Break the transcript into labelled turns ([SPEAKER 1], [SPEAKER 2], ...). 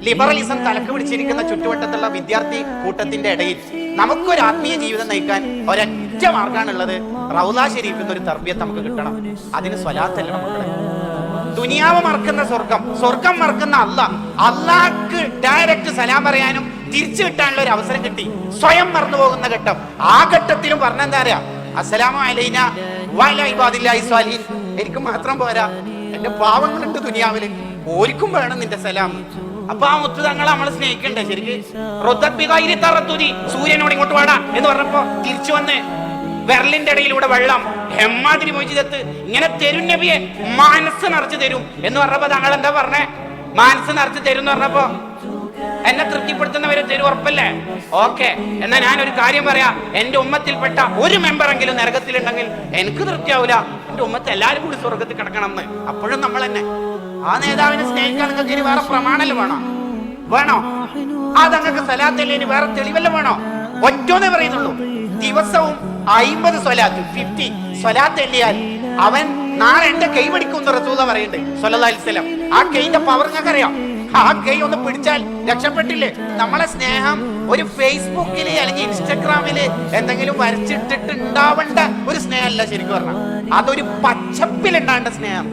[SPEAKER 1] Liberalism തലക്ക് പിടിച്ചിരിക്കുന്ന ചുറ്റുവട്ടത്തുള്ള വിദ്യാർത്ഥി കൂട്ടത്തിന്റെ ഇടയിൽ നമുക്കൊരു ആത്മീയ ജീവിതം നയിക്കാൻ ഒരൊറ്റ മാർഗമാണുള്ളത്. റൗള ഷരീഫിൽ നിന്ന് ഒരു തർബിയത്ത് നമുക്ക് കിട്ടണം. അതിന് സ്വലാത്തല്ല മക്കളെ. ദുനിയാവ് മറക്കുന്ന സ്വർഗം, സ്വർഗം മറക്കുന്ന അള്ളാഹ്ക്ക് ഡയറക്റ്റ് സലാം പറയാനും തിരിച്ചു കിട്ടാനുള്ള ഒരു അവസരം കിട്ടി. സ്വയം മറന്നു പോകുന്ന ഘട്ടം. ആ ഘട്ടത്തിലും പറഞ്ഞെന്താ പറയാ, അസ്സലാമു അലൈനാ വഅലാ ഇബാദില്ലാഹി സ്വാലിഹീൻ. എനിക്ക് മാത്രം പോരാ, എന്റെ പാവങ്ങളുണ്ട് ദുനിയാവില്, ഓർക്കും വേണം നിന്റെ സലാം. അപ്പൊ ആ മുത്തു തങ്ങളെ നമ്മൾ സ്നേഹിക്കണ്ടേ ശരിക്ക്? സൂര്യനോട് ഇങ്ങോട്ട് വാടാ എന്ന് പറഞ്ഞപ്പോ തിരിച്ചു വന്ന് വിരലിന്റെ ഇടയിലൂടെ വെള്ളം ഹെമ്മാതിരി മോചിതത്ത് ഇങ്ങനെ തരും നബിയെ, മനസ്സ് നിറച്ചു തരും എന്ന് പറഞ്ഞപ്പോ തങ്ങൾ എന്താ പറഞ്ഞേ? മനസ്സ് നിറച്ചു തരും എന്ന് പറഞ്ഞപ്പോ എന്നെ തൃപ്തിപ്പെടുത്തുന്നവരെ തരും, ഉറപ്പല്ലേ? ഓക്കെ, എന്നാ ഞാനൊരു കാര്യം പറയാം. എന്റെ ഉമ്മത്തിൽപ്പെട്ട ഒരു മെമ്പറെങ്കിലും നരകത്തിലുണ്ടെങ്കിൽ എനിക്ക് തൃപ്തിയാവൂല. എന്റെ ഉമ്മത്ത് എല്ലാരും കൂടി സ്വർഗത്തിൽ കിടക്കണം എന്ന്. അപ്പോഴും നമ്മൾ തന്നെ ആ നേതാവിനെ സ്നേഹിക്കാൻ നിങ്ങൾക്ക് ഇനി വേറെ പ്രമാണല്ലേ വേണോ? അതങ്ങൾക്ക് സലാത്തല്ലേ, ഇനി വേറെ തെളിവല്ല വേണോ? ഒറ്റോന്നേ പറയുന്നുള്ളൂ. ദിവസവും 50 സ്വലാത്ത് 50 സ്വലാത്ത് എണ്ണിയാൽ അവൻ നാളെ എന്റെ കൈ പിടിക്കും റസൂല പറയുന്നുണ്ട് സ്വല്ലല്ലാഹു അലൈഹി വസല്ലം. ആ കൈന്റെ പവർ നിങ്ങൾക്ക് അറിയാം. ആ കൈ ഒന്ന് പിടിച്ചാൽ രക്ഷപ്പെട്ടില്ലേ? നമ്മളെ സ്നേഹം ഒരു ഫേസ്ബുക്കില് അല്ലെങ്കിൽ ഇൻസ്റ്റഗ്രാമില് എന്തെങ്കിലും വരച്ചിട്ടിട്ട് ഉണ്ടാവേണ്ട ഒരു സ്നേഹമല്ല ശരിക്കും പറഞ്ഞാൽ. അതൊരു പച്ചപ്പിൽ ഉണ്ടാവേണ്ട സ്നേഹം.